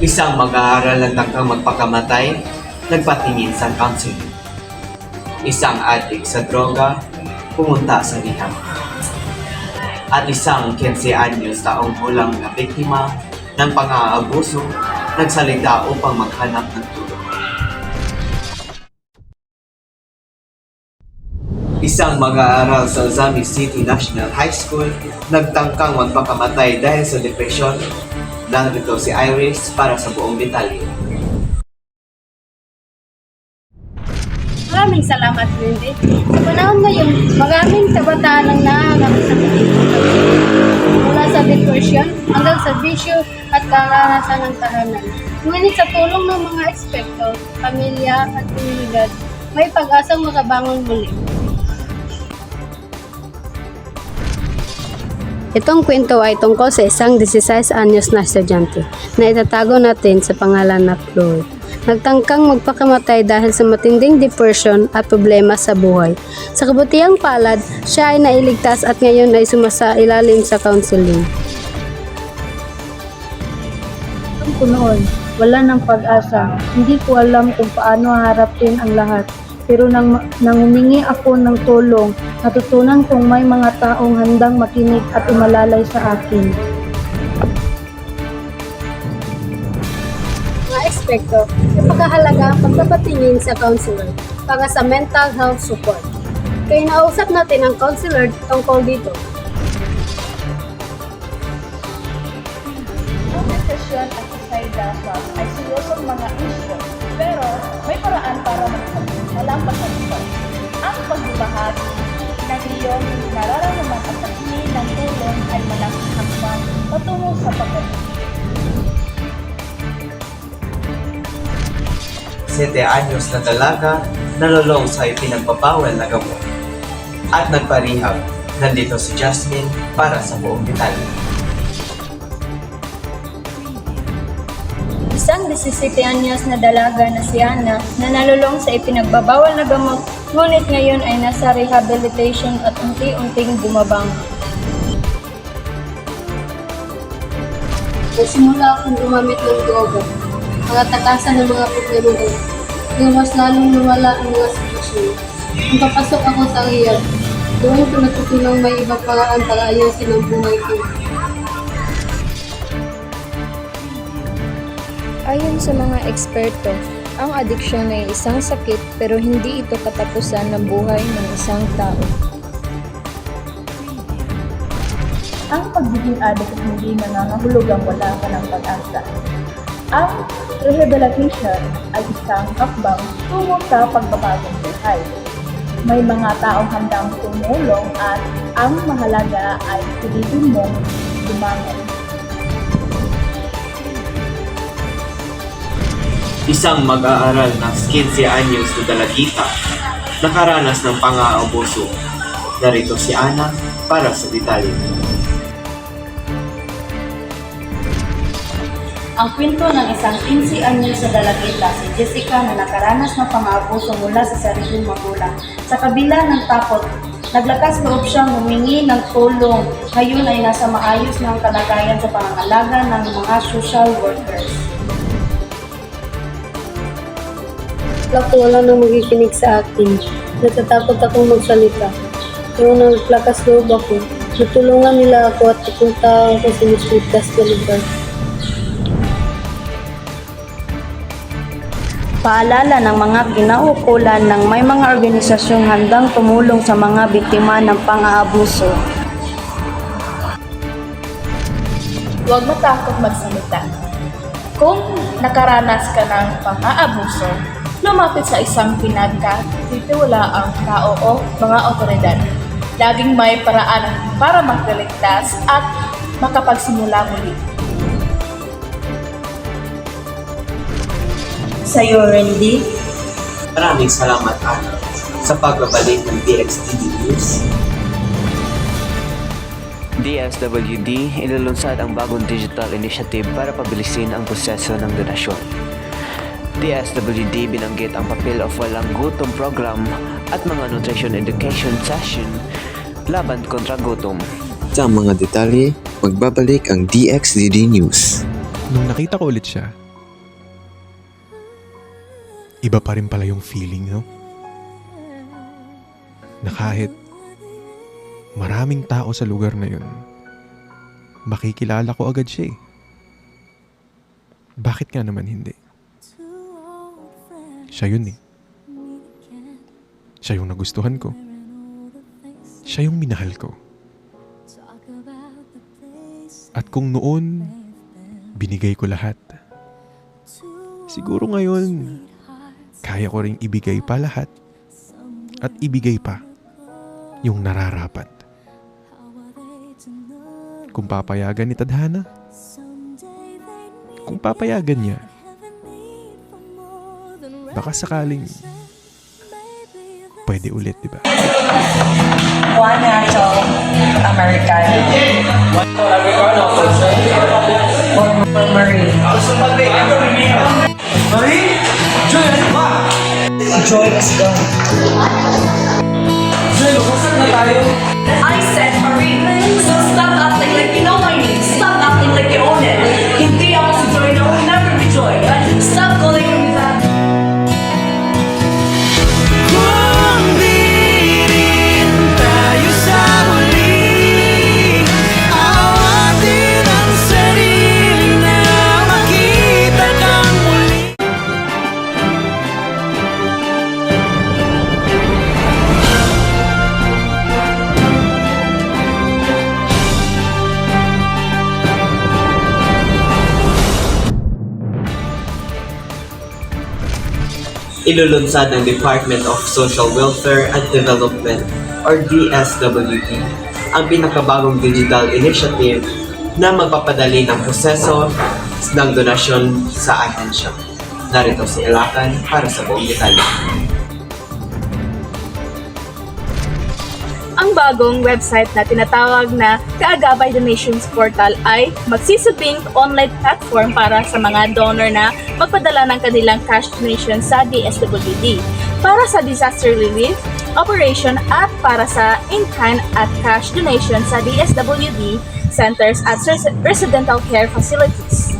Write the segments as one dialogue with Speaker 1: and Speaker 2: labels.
Speaker 1: Isang mag-aaral ng tangkang magpakamatay, nagpatingin sa counseling. Isang addict sa droga, pumunta sa rehab. At isang 15 anyos taong gulang na biktima ng pang-aabuso, nagsalita upang maghanap ng tulong. Isang mag-aaral sa Ozami City National High School, nagtangkang magpakamatay dahil sa depresyon. Narito si Iris para sa buong detalye.
Speaker 2: Maraming salamat, Wendy. Sa panahon ngayon, maraming kabataan ang nahanap sa pagkakas. Mula sa depression hanggang sa bisyo at karanasan ng tahanan. Ngunit sa tulong ng mga eksperto, pamilya at komunidad, may pag-asang makabangon muli. Itong kwento ay tungkol sa isang 16 anyos na estudyante na itatago natin sa pangalan na Chloe. Nagtangkang magpakamatay dahil sa matinding depression at problema sa buhay. Sa kabutihang palad, siya ay nailigtas at ngayon ay sumasailalim sa counseling. Alam ko noon, wala ng pag-asa. Hindi ko alam kung paano haharapin ang lahat. Pero nang humingi ako ng tulong, natutunan kong may mga taong handang makinig at umalalay sa akin. Mga eksperto, napakahalaga ang pagpapatingin sa counselor para sa mental health support. Kaya nausap natin ang counselor tungkol dito.
Speaker 3: Ang depresyon at suicidal thoughts ay seryosong mga isyu, pero may paraan para malampasan ito. Ang pagbabahagi ng iyong nararamdaman at paghingi ng tulong ay malaking hakbang patungo sa pagkakas.
Speaker 1: 7 anyos na dalaga, nalulong sa ipinagbabawal na gamot. At nagparehab, nandito si Jasmine para sa buong detalye.
Speaker 2: Isang 17 anyos na dalaga na si Ana na nalulong sa ipinagbabawal na gamot, ngunit ngayon ay nasa rehabilitation at unti-unting bumabangon. Nagsimula akong gumamit ng droga, pagkatakasan ng mga problema ko. Yung mas lalong lumala ang mga sitwasyon. Nung papasok ako sa rehab, doon ko natutunang may ibang paraan para ayusin ang buhay ko.
Speaker 4: Ayon sa mga eksperto, ang adiksyon ay isang sakit pero hindi ito katapusan ng buhay ng isang tao.
Speaker 3: Ang pagiging adik at hindi nangangahulugang wala ka ng pag-asa. Ang rehabilitation ay isang hakbang tungo sa pagbabagong buhay. May mga taong handang tumulong at ang mahalaga ay pilitin mong lumangon.
Speaker 1: Isang mag-aaral na 15 anyos na dalagita, nakaranas ng pang-aabuso. Narito si Ana para sa detalye.
Speaker 5: Ang kwento ng isang 15 anyos na dalagita, si Jessica, na nakaranas ng pang-aabuso mula sa sariling magulang. Sa kabila ng takot, naglakas loob siyang humingi ng tulong. Ngayon ay nasa maayos ng kalagayan sa pangangalaga ng mga social workers.
Speaker 2: Wala nang magikinig sa akin. Natatakot akong magsalita. Pero naglakas loob ako. Natulungan nila ako at pupunta ako sa mas ligtas na lugar.
Speaker 5: Paalala ng mga kinaukulan ng may mga organisasyong handang tumulong sa mga biktima ng pang-aabuso.
Speaker 3: Huwag matakot magsalita. Kung nakaranas ka ng pang-aabuso, lumapit sa isang pinagkatitiwalaang tao o mga otoridad. Laging may paraan para magkaligtas at makapagsimula muli.
Speaker 5: Sa'yo, Randy.
Speaker 1: Maraming salamat, Ana, sa pagbabalik ng DXTV News.
Speaker 6: DSWD ilulunsad ang bagong digital initiative para pabilisin ang proseso ng donasyon. DSWD binanggit ang papel of walang gutom program at mga nutrition education session laban kontra gutom.
Speaker 7: Sa mga detalye, magbabalik ang DXDD News.
Speaker 8: Nung nakita ko ulit siya,
Speaker 7: iba pa rin pala yung feeling, no? Na kahit maraming tao sa lugar na yun, makikilala ko agad siya eh. Bakit nga naman hindi? Siya yun eh. Siya yung nagustuhan ko. Siya yung minahal ko. At kung noon, binigay ko lahat, siguro ngayon, kaya ko ring ibigay pa lahat at ibigay pa yung nararapat. Kung papayagan ni Tadhana, kung papayagan niya, baka sakaling pwede ulit, di ba?
Speaker 8: One natural Americano. Or Marie.
Speaker 1: Marie? Joy, ano ba?
Speaker 8: Joy is gone.
Speaker 1: Joy, lukusan na tayo.
Speaker 9: I said Marie, so stop acting like you know my name. Stop acting like you own it. Hindi ako si Joy, no, will never be Joy. Stop calling me that.
Speaker 1: Ilulunsad ng Department of Social Welfare and Development or DSWD ang pinakabagong digital initiative na magpapadali ng proseso ng donasyon sa ahensya. Narito si Elakan para sa buong detalye.
Speaker 3: Ang bagong website na tinatawag na Kaagapay Donations Portal ay magsisilbing online platform para sa mga donor na magpadala ng kanilang cash donation sa DSWD, para sa disaster relief, operation at para sa in-kind at cash donation sa DSWD centers at residential care facilities.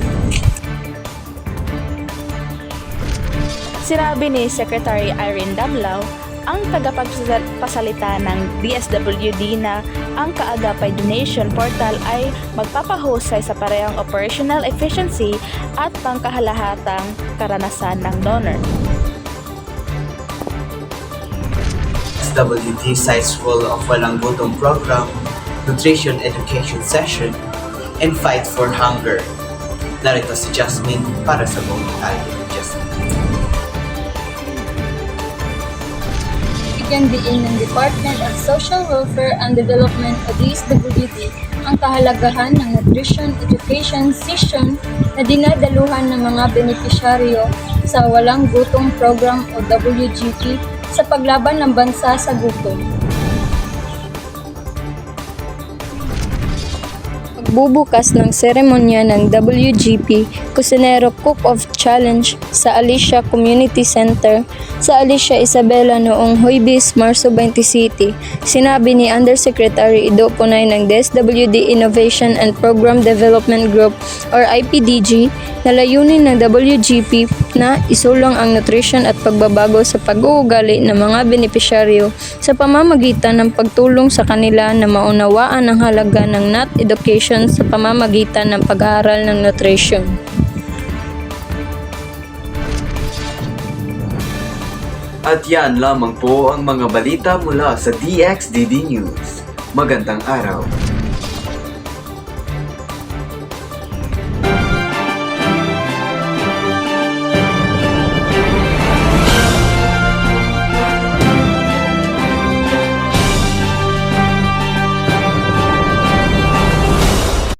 Speaker 10: Sinabi ni Secretary Irene Damlao, ang tagapagpasalita ng DSWD na ang Kaagapay Donation Portal ay magpapahusay sa parehong operational efficiency at pangkahalahatang karanasan ng donor.
Speaker 1: DSWD cites role of Walang Gutom program, nutrition education session, and fight for hunger. Narito si Jasmine para sa buong detalye. Jasmine.
Speaker 2: Bigyan diin ng Department of Social Welfare and Development o DSWD ang kahalagahan ng nutrition education session na dinadaluhan ng mga benepisyaryo sa Walang Gutom Program o WGP sa paglaban ng bansa sa gutom.
Speaker 4: Bubukas ng seremonya ng WGP Kusinero Cook-Off Challenge sa Alicia Community Center sa Alicia Isabela noong Huwebes, Marso 20 City. Sinabi ni Undersecretary Ido Punay ng DSWD Innovation and Program Development Group or IPDG na layunin ng WGP na isulong ang nutrition at pagbabago sa pag-uugali ng mga benepisyaryo sa pamamagitan ng pagtulong sa kanila na maunawaan ang halaga ng NAT education sa pamamagitan ng pag-aaral ng nutrition.
Speaker 1: At yan lamang po ang mga balita mula sa DXDD News. Magandang araw.